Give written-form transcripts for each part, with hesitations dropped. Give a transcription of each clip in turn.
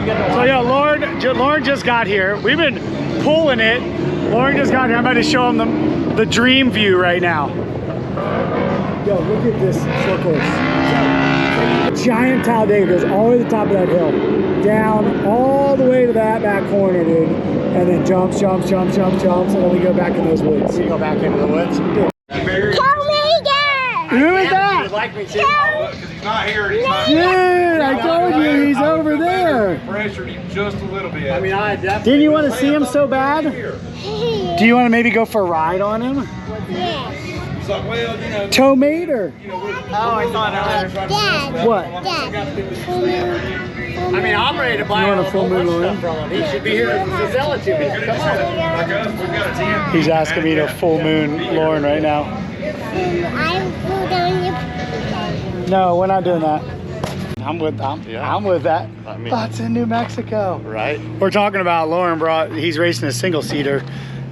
So yeah, Loren just got here. We've been pulling it. Loren just got here. I'm about to show him the dream view right now. Yo, look at this short course. Giant Talladega goes all the way to the top of that hill, down all the way to that back corner, dude, and then jumps, and then we go back in those woods. You go back into the woods? Dude. Who is that? Would like me to. Because he's not here. He's not Dude, I told you he's over there. Pressured him just a little bit. I mean, I definitely. Didn't you want to see him so bad? Do you want to maybe go for a ride on him? Yes. He's like, well, you know. Tomater. Oh, I thought Dad. What? Dad. I mean, I'm ready to buy You want all a full the moon, lunch Loren? stuff from him. He should be here to sell it to me. Come on. Like us, we've got a team. He's asking me to full moon Loren right now. I'm going to. No, we're not doing that. I'm with that. I mean, That's in New Mexico. right? We're talking about he's racing a single seater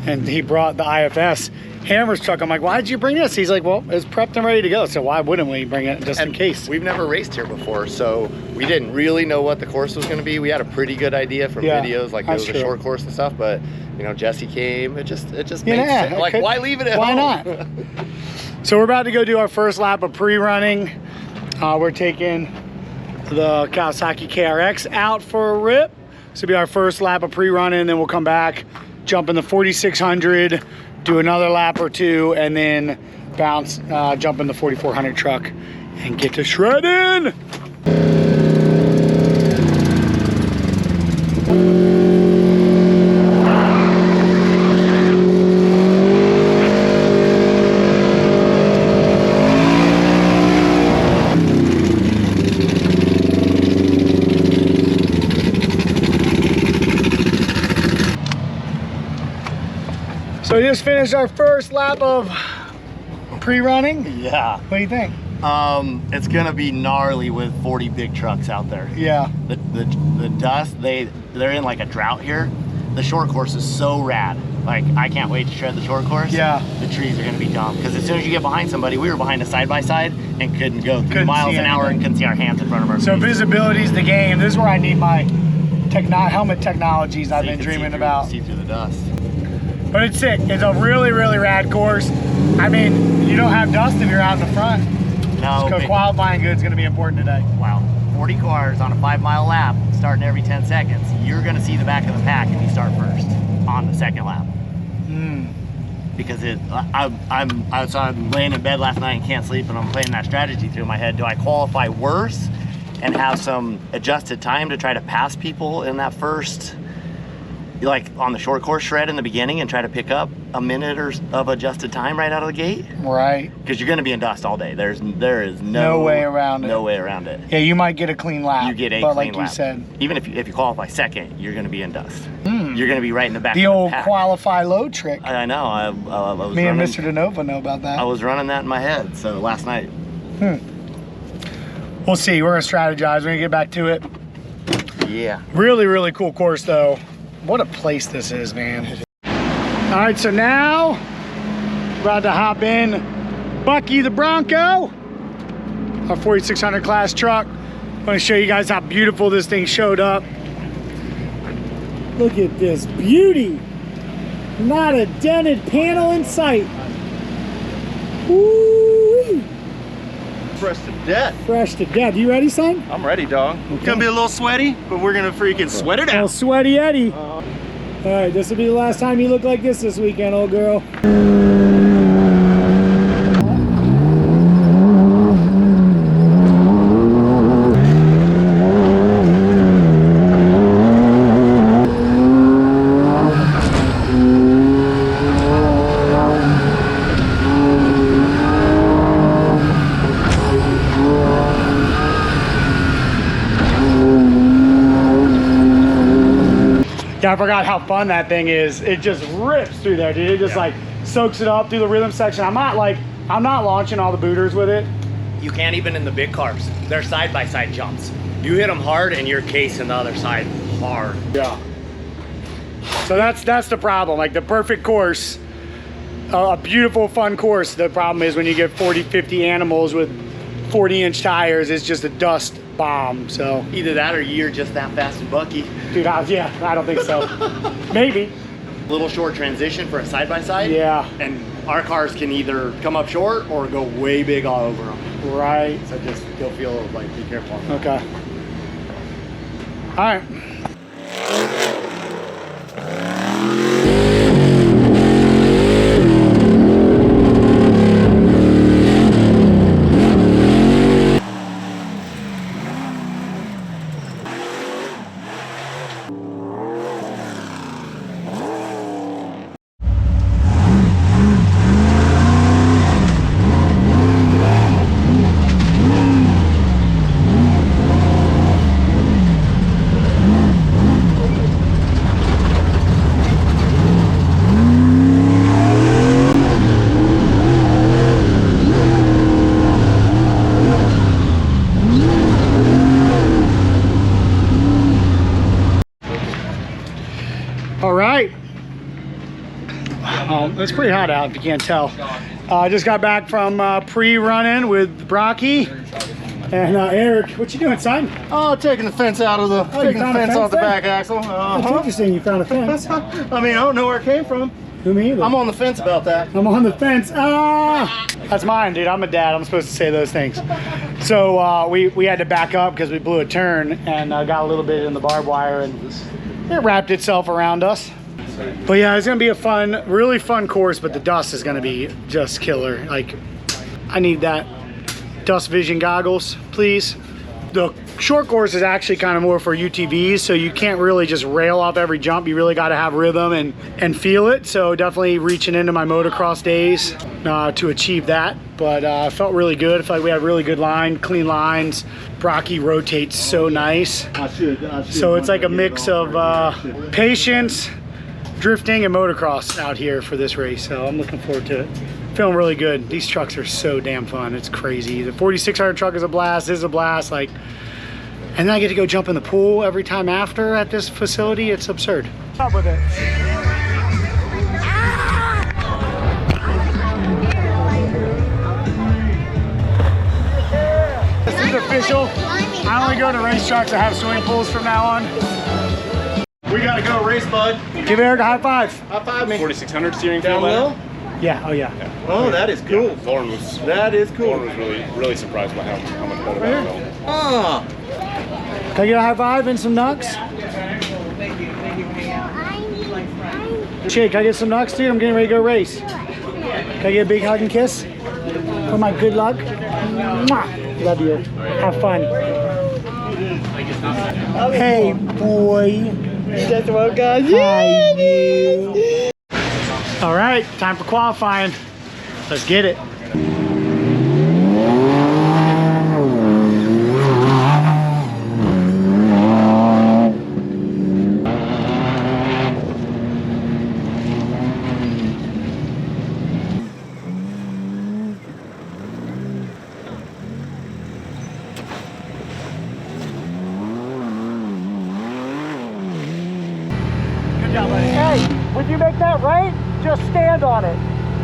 and he brought the IFS Hammers truck. I'm like, why'd you bring this? He's like, well, it's prepped and ready to go. So why wouldn't we bring it just in case? We've never raced here before, so we didn't really know what the course was going to be. We had a pretty good idea from videos, like it was a short course and stuff, but you know, Jesse came, it just made sense. Like, why leave it at home? Why not? So we're about to go do our first lap of pre-running. We're taking the Kawasaki KRX out for a rip. This will be our first lap of pre-running, then we'll come back, jump in the 4600, do another lap or two, and then bounce, jump in the 4400 truck and get to shredding. So we just finished our first lap of pre-running. Yeah. What do you think? It's gonna be gnarly with 40 big trucks out there. Yeah. The dust, they're in like a drought here. The short course is so rad. Like, I can't wait to shred the short course. Yeah. The trees are gonna be dumb. Because as soon as you get behind somebody, we were behind a side-by-side and couldn't go 3 miles an hour and couldn't see our hands in front of our So face. visibility's the game. This is where I need my helmet technologies I've been dreaming about. See through the dust. But it's sick. It's a really, really rad course. I mean, you don't have dust if you're out in the front. No. So qualifying good is going to be important today. Wow. 40 cars on a 5-mile lap, starting every 10 seconds. You're going to see the back of the pack if you start first on the second lap. Because I'm laying in bed last night and can't sleep, and I'm playing that strategy through my head. Do I qualify worse and have some adjusted time to try to pass people in that first, like on the short course shred in the beginning, and try to pick up a minute or of adjusted time right out of the gate? Right. Because you're going to be in dust all day. There is no way around it. No way around it. Yeah, you might get a clean lap. You get a but clean like lap. you said, even if you qualify second, you're going to be in dust. You're going to be right in the back. The of old the pack. qualify low trick. I know. I was Me and running, Mr. DeNova know about that. I was running that in my head. So last night. We'll see. We're going to strategize. We're going to get back to it. Yeah. Really, really cool course, though. What a place this is, man. All right, so now we're about to hop in Bucky the Bronco, our 4600 class truck. I'm going to show you guys how beautiful this thing showed up. Look at this beauty. Not a dented panel in sight. Woo! Fresh to death. Fresh to death. You ready, son? I'm ready, dog. It's gonna be a little sweaty, but we're gonna freaking sweat it Oh, out. sweaty Eddie. All right, this will be the last time you look like this weekend, old girl. Yeah, I forgot how fun that thing is. It just rips through there, dude. It just like soaks it up through the rhythm section. I'm not launching all the booters with it. You can't even in the big cars. They're side-by-side jumps. You hit them hard and you're casing the other side hard. Yeah. So that's the problem. Like the perfect course, a beautiful, fun course. The problem is when you get 40, 50 animals with 40-inch tires, it's just a dust bomb. So Either that or you're just that fast and bucky. dude, yeah, I don't think so. Maybe. Little short transition for a side-by-side. Yeah. And our cars can either come up short or go way big all over them. Right. So just you'll feel like be careful. Okay. All right. All right. It's pretty hot out if you can't tell. I just got back from pre-running with Brocky and Eric. What you doing, son? Oh, taking the fence out of the, you taking the found a fence fence off the there? back axle. That's interesting. You found a fence. I mean, I don't know where it came from. Who, me either? I'm on the fence about that. I'm on the fence. Ah, that's mine, dude. I'm a dad. I'm supposed to say those things. So we had to back up because we blew a turn and got a little bit in the barbed wire, and it wrapped itself around us. But yeah, it's gonna be a fun, really fun course. But the dust is gonna be just killer. Like, I need that dust vision goggles, please. The short course is actually kind of more for UTVs, so you can't really just rail off every jump. You really got to have rhythm and feel it. So definitely reaching into my motocross days to achieve that. But I felt really good. I felt like we had really good line, clean lines. Brocky rotates so nice. So it's like a mix of patience, drifting, and motocross out here for this race. So I'm looking forward to it. Feeling really good. These trucks are so damn fun. It's crazy. The 4600 truck is a blast. This is a blast. Like, and then I get to go jump in the pool every time after at this facility. It's absurd. Up with it. This is official. I only go to racetracks that have swimming pools from now on. We gotta go race, bud. Give Eric a high five. High five me. 4600 steering Down feel low? better. Yeah. Oh yeah. Oh, that is cool. Lauren was That is cool. Lauren was really surprised by how much better that felt. Ah, Can I get a high five and some nucks? Chick, can I get some nucks, dude? I'm getting ready to go race. Can I get a big hug and kiss for my good luck? Mwah. Love you. Have fun. Hey, boy. you got the one, guys. Hi, you. All right, time for qualifying. Let's get it. Good job, buddy. Hey, when you make that right, just stand on it,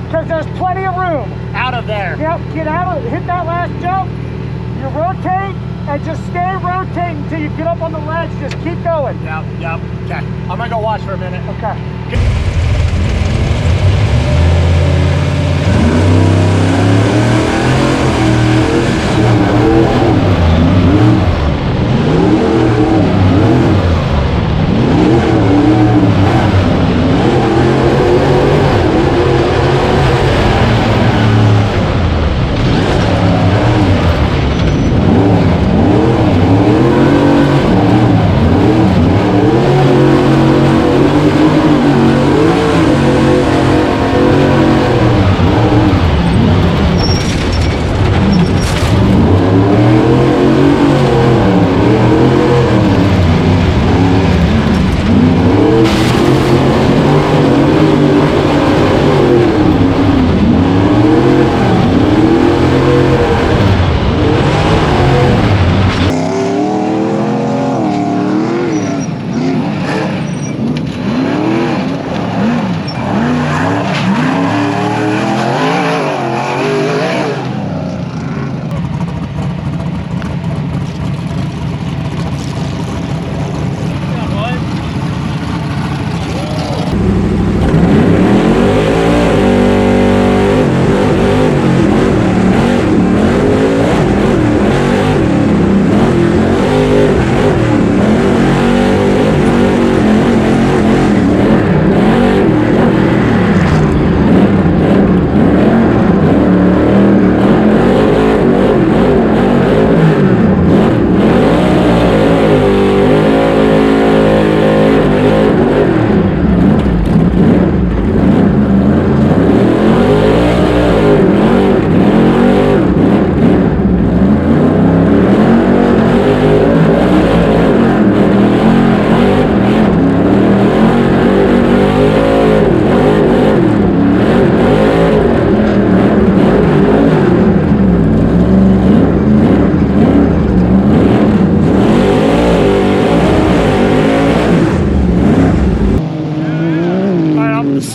because there's plenty of room. Out of there. Yep, get out of it, hit that last jump, you rotate, and just stay rotating until you get up on the ledge. Just keep going. Yep. Okay. I'm gonna go watch for a minute. Okay.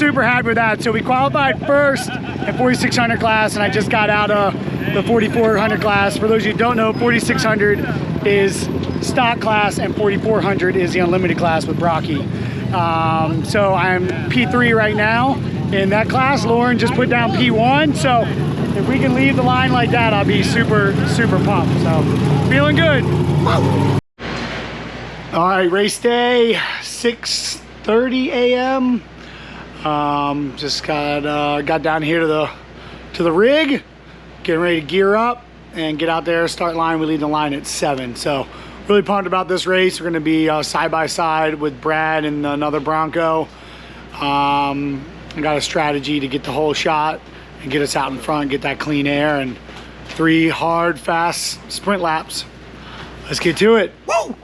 super happy with that. So we qualified first at 4600 class, and I just got out of the 4400 class. For those of you who don't know, 4600 is stock class and 4400 is the unlimited class with Brocky. So I'm P3 right now in that class. Loren just put down P1. So if we can leave the line like that, I'll be super, super pumped. So feeling good. All right, race day, 6:30 a.m. Just got down here to the rig, getting ready to gear up and get out there, start line. We leave the line at 7. So really pumped about this race. We're gonna be side by side with Brad and another Bronco. I got a strategy to get the whole shot and get us out in front, get that clean air, and 3 hard, fast sprint laps. Let's get to it. Woo!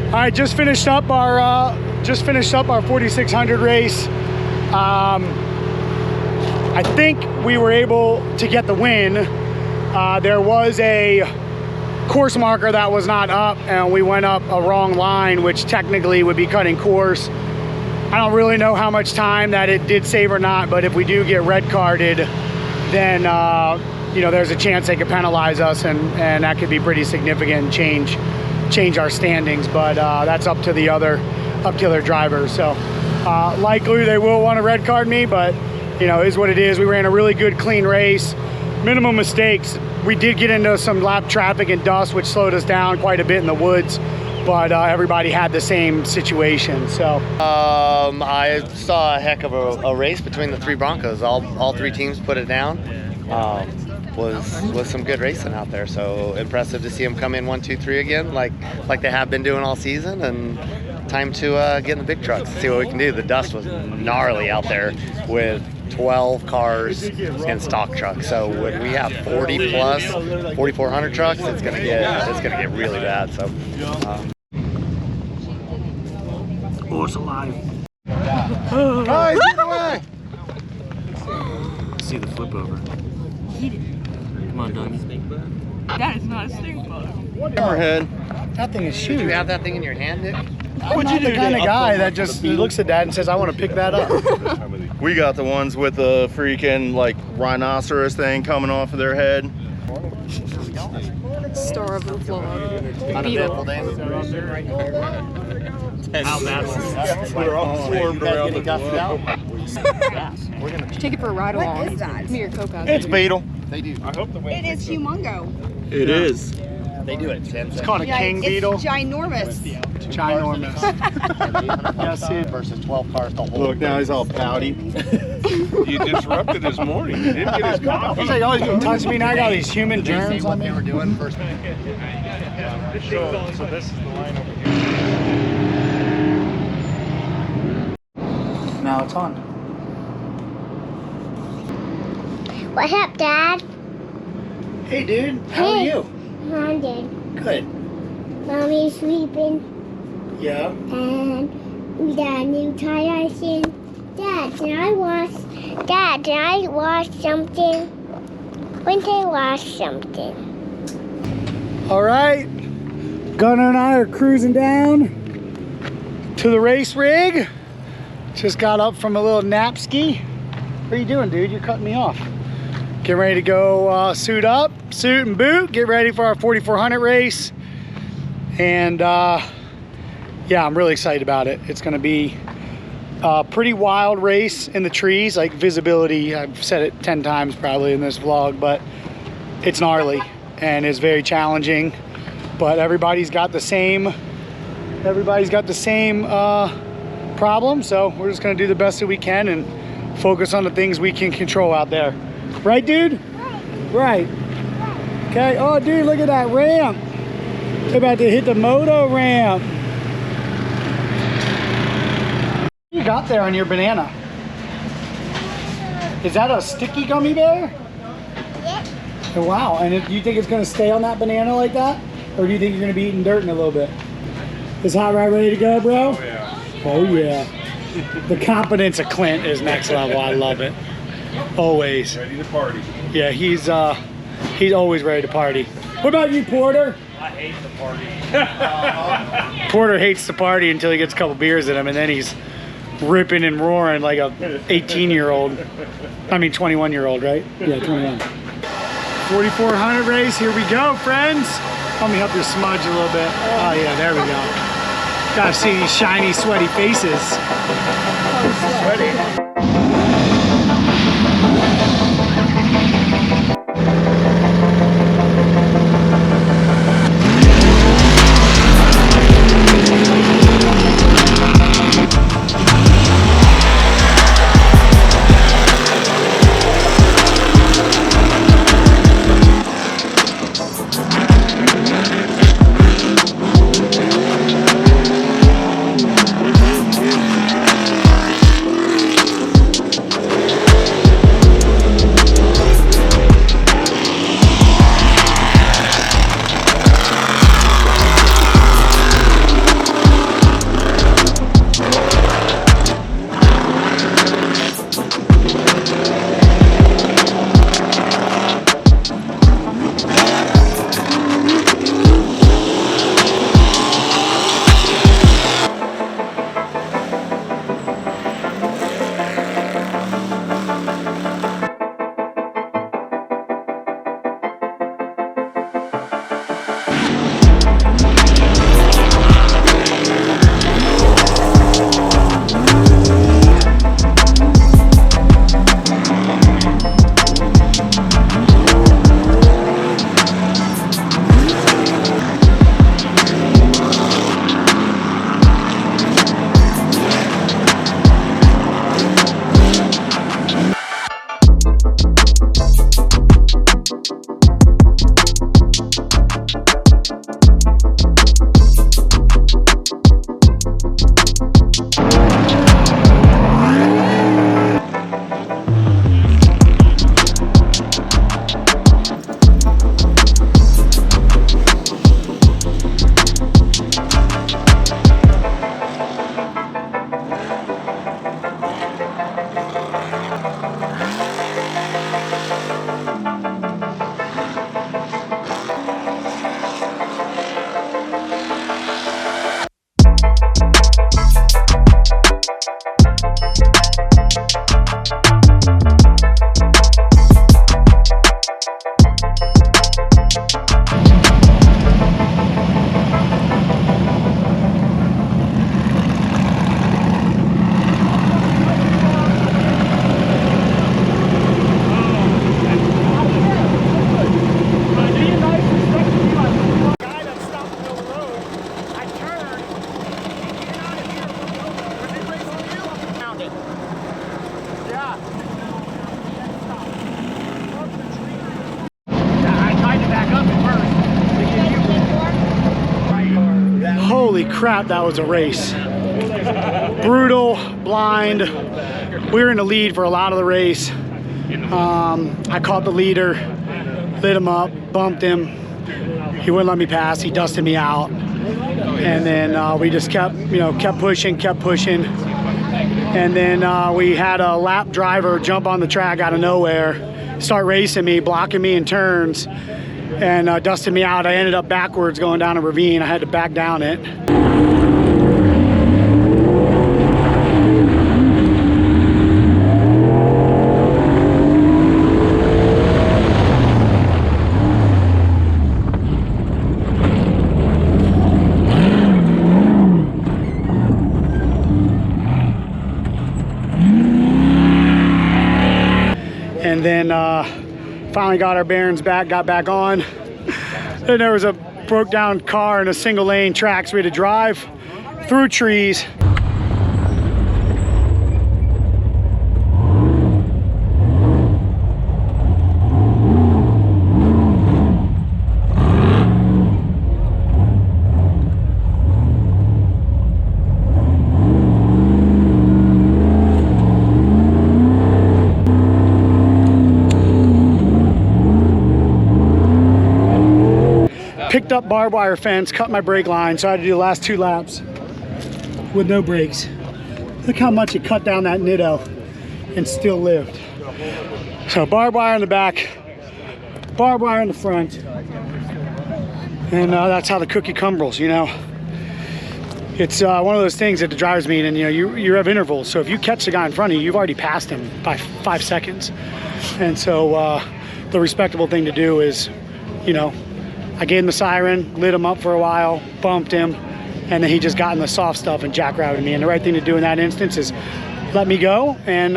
All right, just finished up our 4600 race. I think we were able to get the win. There was a course marker that was not up, and we went up a wrong line, which technically would be cutting course. I don't really know how much time that it did save or not, but if we do get red carded, then you know, there's a chance they could penalize us, and that could be pretty significant and change our standings. But that's up to the other drivers. So likely they will want to red card me, but you know, is what it is. We ran a really good, clean race, minimum mistakes. We did get into some lap traffic and dust, which slowed us down quite a bit in the woods, but everybody had the same situation. So I saw a heck of a race between the 3 Broncos. All 3 teams put it down. Was some good racing out there. So impressive to see them come in 1, 2, 3 again, like they have been doing all season. And time to get in the big trucks and see what we can do. The dust was gnarly out there with 12 cars and stock trucks. So when we have 40 plus 4,400 trucks, it's gonna get really bad. So. Oh, it's alive. Guys, get away! See the flip over. Come on, Doug. That is not a stink bug. Hammerhead. That thing is Did huge. you have that thing in your hand, Nick? I'm not the kind of guy that just looks at that and says, I want to pick that up. We got the ones with the freaking like rhinoceros thing coming off of their head. Star of the vlog. Uneventful day. How bad was that? We're all swarmed around the We're gonna Take it for a ride along. What is that? Give me your coke out. It's Beetle. They do. It is humongo. It is. They do it. It's called a king beetle. It's ginormous. Ginormous. Yes, it. Versus 12 cars to hold. Look, now he's all pouty. You disrupted his morning. He didn't get his coffee. He's like, oh, he's gonna touch me, and I got these human Did you see germs what on me. they were doing first? So this is the line over here. Now it's on. What's up, Dad? Hey, dude. How are Hey. you? I'm good. Good. Mommy's sleeping, Yeah. and we got a new tires in. Dad, can I wash something? When can I wash something? All right, Gunnar and I are cruising down to the race rig. Just got up from a little nap ski. What are you doing, dude? You're cutting me off. Getting ready to go suit up, suit and boot, get ready for our 4400 race. And yeah, I'm really excited about it. It's gonna be a pretty wild race in the trees, like visibility. I've said it 10 times probably in this vlog, but it's gnarly and it's very challenging. But everybody's got the same problem, so we're just gonna do the best that we can and focus on the things we can control out there. Right, dude? Right. Okay. Oh, dude, look at that ramp. They're about to hit the moto ramp. What you got there on your banana? Is that a sticky gummy bear? Yep. Oh, wow. And do you think it's going to stay on that banana like that? Or do you think you're going to be eating dirt in a little bit? Is Hot Rod ready to go, bro? Oh, yeah. Oh, yeah. The confidence of Clint is next level. I love it. Always. Ready to party. Yeah, he's always ready to party. What about you, Porter? I hate the party. Porter hates to party until he gets a couple beers in him, and then he's ripping and roaring like a 18-year-old. I mean, 21-year-old, right? Yeah, 21. 4400 race, here we go, friends. Let me help you smudge a little bit. Oh yeah, there we go. Gotta see these shiny, sweaty faces. Sweaty. Holy crap, that was a race. Brutal, blind. We were in the lead for a lot of the race. I caught the leader, lit him up, bumped him. He wouldn't let me pass, he dusted me out. And then we just kept pushing. And then we had a lap driver jump on the track out of nowhere, start racing me, blocking me in turns, and dusted me out. I ended up backwards going down a ravine. I had to back down it. And then finally got our bearings back, got back on. Then there was a broke down car in a single lane track, so we had to drive through trees. Picked up barbed wire fence, cut my brake line, so I had to do the last 2 laps with no brakes. Look how much it cut down that nitto and still lived. So barbed wire in the back, barbed wire in the front, and that's how the cookie crumbles, you know. It's one of those things that drives me, and you know, you have intervals, so if you catch the guy in front of you, you've already passed him by 5 seconds. And so the respectable thing to do is, you know, I gave him the siren, lit him up for a while, bumped him, and then he just got in the soft stuff and jackrabbit me. And the right thing to do in that instance is let me go and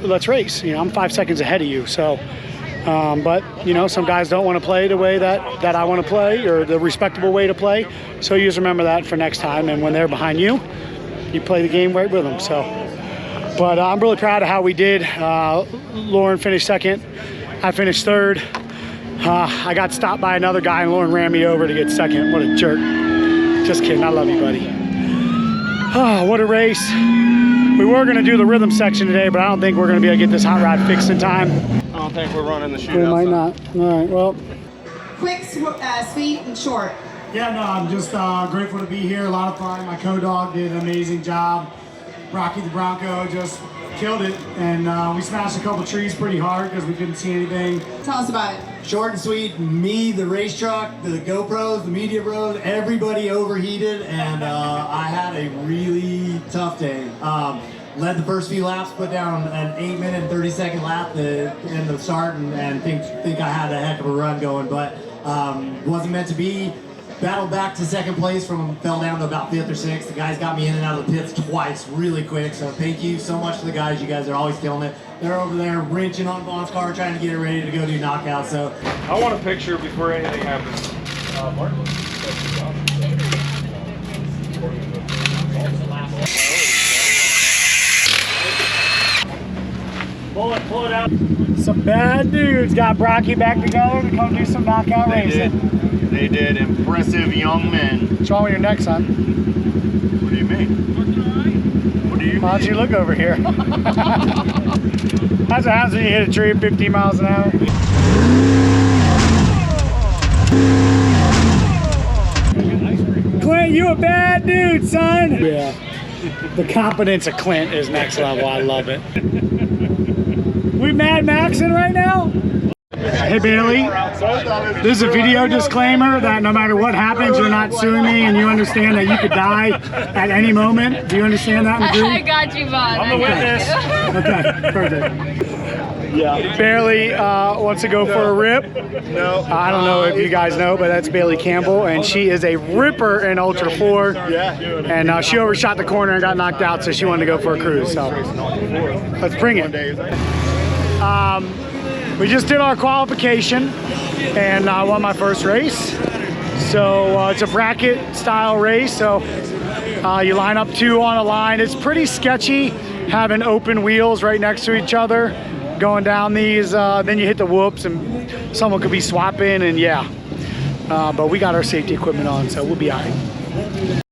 let's race. You know, I'm 5 seconds ahead of you. So, but you know, some guys don't want to play the way that I want to play, or the respectable way to play. So you just remember that for next time. And when they're behind you, you play the game right with them. So, but I'm really proud of how we did. Loren finished second. I finished third. I got stopped by another guy and Loren ran me over to get second. What a jerk. Just kidding, I love you, buddy. Oh, what a race. We were gonna do the rhythm section today, but I don't think we're gonna be able to get this hot rod fixed in time. I don't think we're running the shootout. We might not. All right, well. Quick, sweet, and short. Yeah, no, I'm just grateful to be here. A lot of fun. My co-dog did an amazing job. Rocky the Bronco just killed it. And we smashed a couple trees pretty hard because we couldn't see anything. Tell us about it. Short and sweet, me, the race truck, the GoPros, the media bros, everybody overheated, and I had a really tough day. Led the first few laps, put down an 8-minute and 30-second lap in the start, and think I had a heck of a run going, but wasn't meant to be. Battled back to second place fell down to about 5th or 6th. The guys got me in and out of the pits twice really quick, so thank you so much to the guys. You guys are always killing it. They're over there wrenching on Vaughn's car, trying to get it ready to go do knockouts. So I want a picture before anything happens. Martin. Pull it out. Some bad dudes got Brocky back together to come do some knockout racing. They did. Impressive young men. What's wrong with your neck, son? What do you mean? What do you mean? Why don't you look over here? That's what happens when you hit a tree at 50 miles an hour. Clint, you a bad dude, son. Yeah. The competence of Clint is next level. I love it. We Mad Maxing right now? Hey Bailey, this is a video disclaimer that no matter what happens, you're not suing me, and you understand that you could die at any moment. Do you understand that? I got you, Vaughn. I'm the witness. Okay, perfect. Yeah. Bailey wants to go for a rip. No. I don't know if you guys know, but that's Bailey Campbell, and she is a ripper in Ultra 4. Yeah. And she overshot the corner and got knocked out, so she wanted to go for a cruise. So let's bring it. We just did our qualification, and I won my first race. So it's a bracket style race. So you line up 2 on a line. It's pretty sketchy having open wheels right next to each other, going down these. Then you hit the whoops, and someone could be swapping, and yeah. But we got our safety equipment on, so we'll be all right.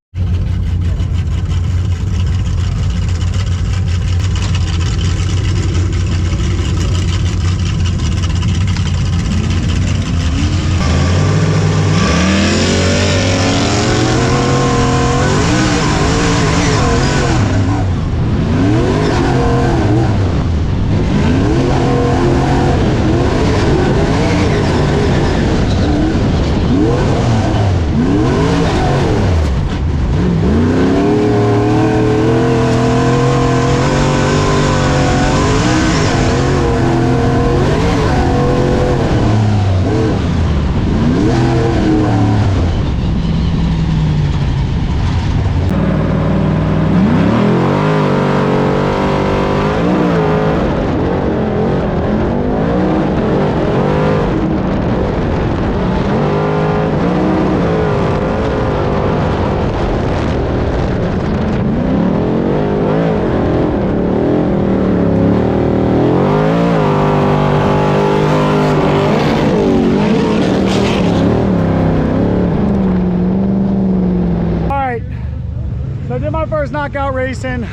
So I did my first knockout racing.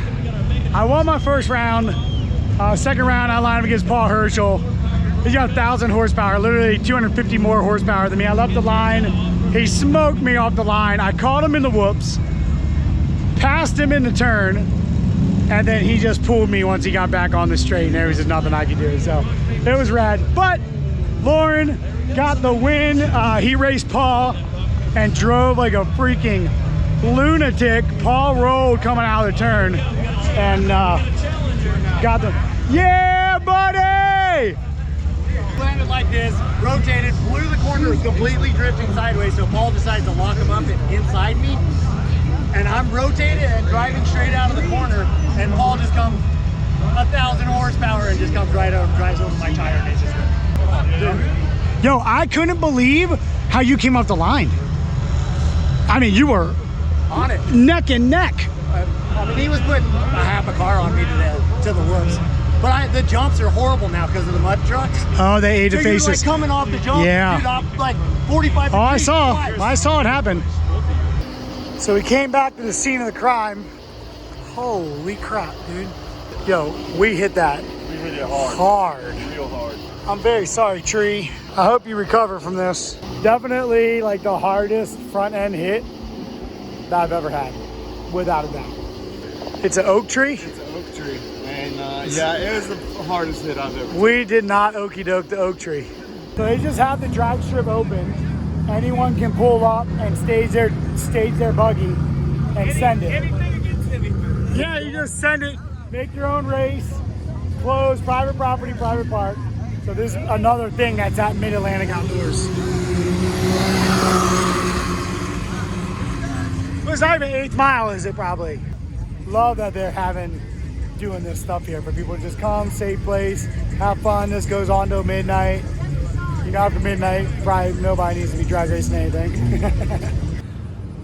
I won my first round. Second round, I lined up against Paul Herschel. He's got 1,000 horsepower, literally 250 more horsepower than me. I left the line. He smoked me off the line. I caught him in the whoops, passed him in the turn, and then he just pulled me once he got back on the straight, and there was just nothing I could do. So it was rad. But Loren got the win. He raced Paul and drove like a freaking lunatic. Paul rolled coming out of the turn and got the, yeah, buddy! Landed like this, rotated, flew the corner, was completely drifting sideways, so Paul decides to lock him up and inside me. And I'm rotated and driving straight out of the corner, and Paul just comes 1,000 horsepower and just comes right over, drives over my tire, and it's just Yo, I couldn't believe how you came off the line. I mean, you were on it. Neck and neck. I mean, he was putting a half a car on me to the whoops. But the jumps are horrible now because of the mud trucks. Oh, they ate the So faces. you're like coming off the jump, Yeah. dude, I'm like 45 Oh, I degrees saw flies. it happen. So we came back to the scene of the crime. Holy crap, dude. Yo, we hit that We hit it hard. hard. Real hard. I'm very sorry, Tree. I hope you recover from this. Definitely like the hardest front end hit that I've ever had, without a doubt. It's an oak tree. It's an oak tree. And yeah, it was the hardest hit I've ever. We did not okie doke the oak tree. So they just have the drag strip open. Anyone can pull up and stage their buggy and send it. Yeah, you just send it, make your own race, closed, private property, private park. So this is another thing that's at Mid-Atlantic Outdoors. It's not even 8th mile, is it probably? Love that they're doing this stuff here for people to just come, safe place, have fun. This goes on till midnight. You know, after midnight, probably nobody needs to be drag racing anything.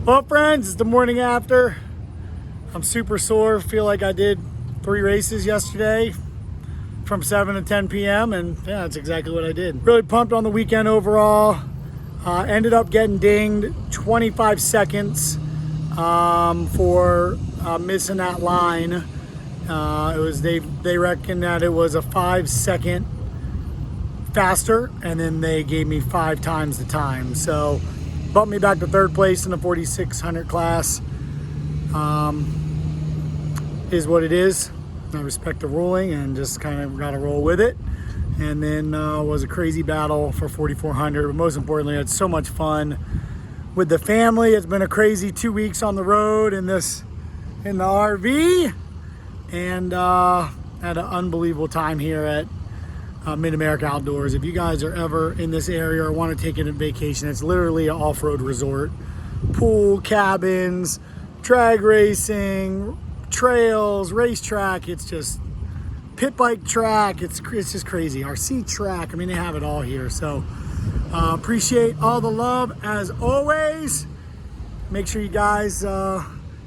Well, friends, it's the morning after. I'm super sore. Feel like I did 3 races yesterday from 7 to 10 p.m. and yeah, that's exactly what I did. Really pumped on the weekend overall. Ended up getting dinged 25 seconds for missing that line. It was they reckoned that it was a 5-second faster, and then they gave me 5 times the time. So bumped me back to 3rd place in the 4,600 class. Is what it is. I respect the ruling and just kind of got to roll with it. And then was a crazy battle for 4,400. But most importantly, I had so much fun with the family. It's been a crazy 2 weeks on the road in the RV, and had an unbelievable time here at Mid-America Outdoors. If you guys are ever in this area or want to take it on vacation, it's literally an off-road resort. Pool, cabins, drag racing, trails, racetrack. It's just pit bike track. It's just crazy. RC track. I mean, they have it all here. So appreciate all the love as always. Make sure you guys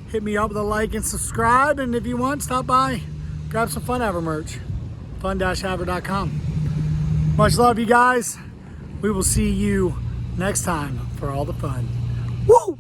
hit me up with a like and subscribe. And if you want, stop by, grab some Fun Haver merch. fun-haver.com. Much love, you guys. We will see you next time for all the fun. Woo!